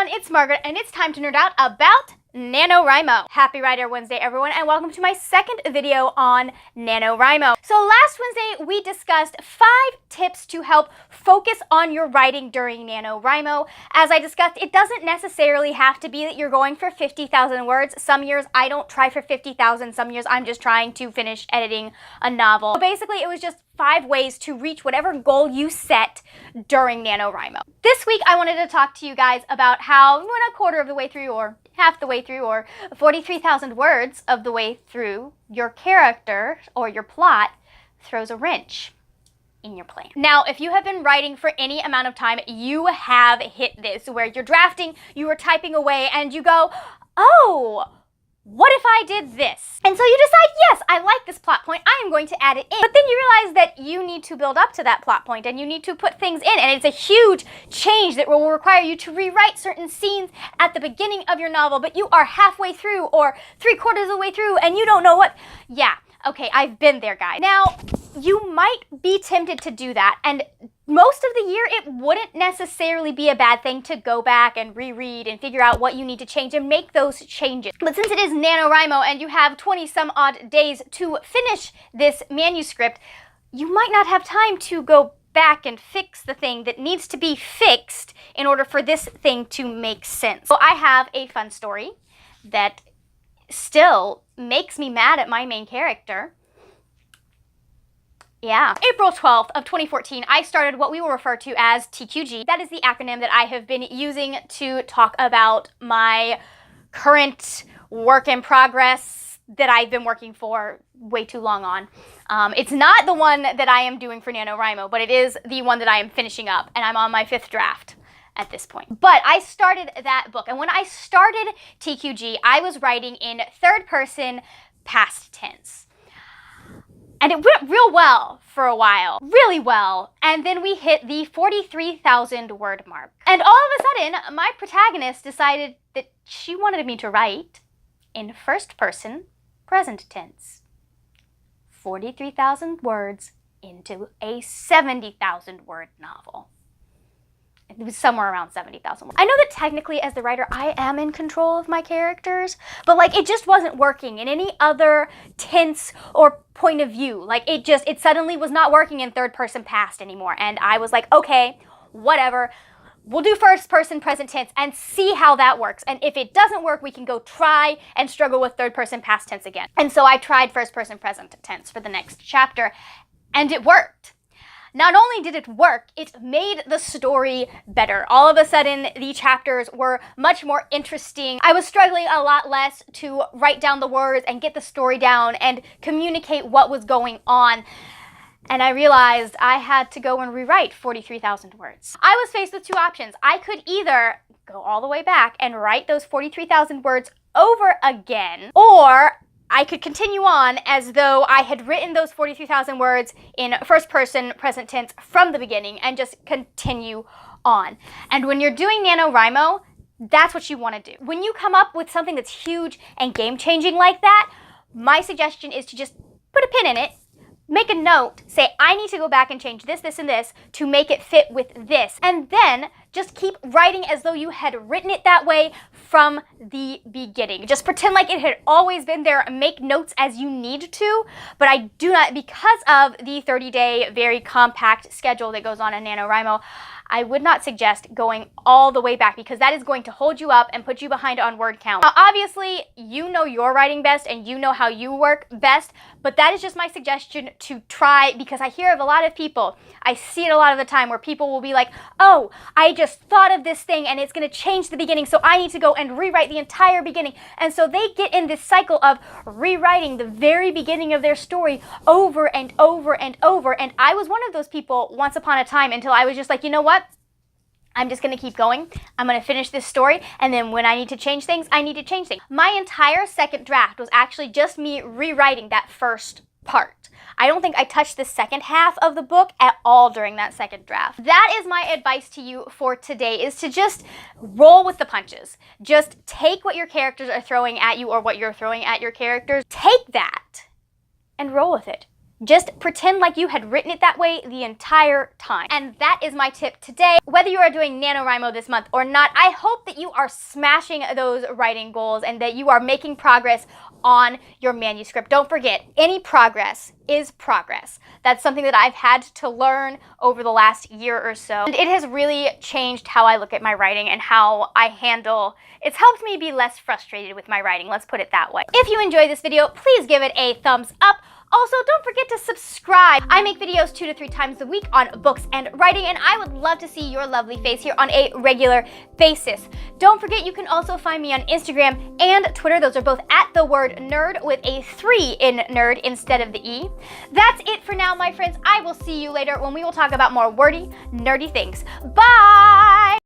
everyone, it's Margaret, and it's time to nerd out about NaNoWriMo. Happy Writer Wednesday, everyone, and welcome to my second video on NaNoWriMo. So last Wednesday, we discussed 5 tips to help focus on your writing during NaNoWriMo. As I discussed, it doesn't necessarily have to be that you're going for 50,000 words. Some years I don't try for 50,000. Some years I'm just trying to finish editing a novel. So basically, it was just 5 ways to reach whatever goal you set during NaNoWriMo. This week, I wanted to talk to you guys about how when a quarter of the way through, or half the way through, or 43,000 words of the way through, your character or your plot throws a wrench in your plan. Now, if you have been writing for any amount of time, you have hit this, where you're drafting, you are typing away, and you go, oh, what if I did this? And so you decide, yes, I like this plot point, I am going to add it in. But then you realize that you need to build up to that plot point and you need to put things in, and it's a huge change that will require you to rewrite certain scenes at the beginning of your novel, but you are halfway through or 3/4 of the way through and you don't know what. Yeah, okay, I've been there, guys. Now, you might be tempted to do that, and most of the year, it wouldn't necessarily be a bad thing to go back and reread and figure out what you need to change and make those changes. But since it is NaNoWriMo and you have 20 some odd days to finish this manuscript, you might not have time to go back and fix the thing that needs to be fixed in order for this thing to make sense. So I have a fun story that still makes me mad at my main character. Yeah. April 12th of 2014, I started what we will refer to as TQG. That is the acronym that I have been using to talk about my current work in progress that I've been working for way too long on. It's not the one that I am doing for NaNoWriMo, but it is the one that I am finishing up, and I'm on my 5th draft at this point. But I started that book, and when I started TQG, I was writing in 3rd person past tense. And it went real well for a while, really well. And then we hit the 43,000 word mark. And all of a sudden, my protagonist decided that she wanted me to write in 1st person present tense. 43,000 words into a 70,000 word novel. It was somewhere around 70,000. I know that technically as the writer, I am in control of my characters, but like it just wasn't working in any other tense or point of view. Like it suddenly was not working in 3rd person past anymore. And I was like, okay, whatever. We'll do 1st person present tense and see how that works. And if it doesn't work, we can go try and struggle with 3rd person past tense again. And so I tried 1st person present tense for the next chapter, and it worked. Not only did it work, it made the story better. All of a sudden, the chapters were much more interesting. I was struggling a lot less to write down the words and get the story down and communicate what was going on. And I realized I had to go and rewrite 43,000 words. I was faced with 2 options. I could either go all the way back and write those 43,000 words over again, or I could continue on as though I had written those 43,000 words in 1st person present tense from the beginning and just continue on. And when you're doing NaNoWriMo, that's what you want to do. When you come up with something that's huge and game-changing like that, my suggestion is to just put a pin in it, make a note, say, I need to go back and change this, this, and this to make it fit with this. And then just keep writing as though you had written it that way from the beginning. Just pretend like it had always been there. Make notes as you need to, but I do not, because of the 30-day very compact schedule that goes on in NaNoWriMo, I would not suggest going all the way back because that is going to hold you up and put you behind on word count. Now, obviously, you know your writing best and you know how you work best, but that is just my suggestion to try, because I hear of a lot of people, I see it a lot of the time where people will be like, oh, I just thought of this thing and it's going to change the beginning, so I need to go and rewrite the entire beginning. And so they get in this cycle of rewriting the very beginning of their story over and over and over. And I was one of those people once upon a time until I was just like, you know what? I'm just going to keep going. I'm going to finish this story, and then when I need to change things, I need to change things. My entire 2nd draft was actually just me rewriting that 1st part. I don't think I touched the 2nd half of the book at all during that 2nd draft. That is my advice to you for today, is to just roll with the punches. Just take what your characters are throwing at you or what you're throwing at your characters. Take that and roll with it. Just pretend like you had written it that way the entire time. And that is my tip today. Whether you are doing NaNoWriMo this month or not, I hope that you are smashing those writing goals and that you are making progress on your manuscript. Don't forget, any progress is progress. That's something that I've had to learn over the last year or so. And it has really changed how I look at my writing and how I handle. It's helped me be less frustrated with my writing, let's put it that way. If you enjoyed this video, please give it a thumbs up. Also, don't forget to subscribe. I make videos 2 to 3 times a week on books and writing, and I would love to see your lovely face here on a regular basis. Don't forget you can also find me on Instagram and Twitter. Those are both at the word nerd with a 3 in nerd instead of the E. That's it for now, my friends. I will see you later when we will talk about more wordy, nerdy things. Bye!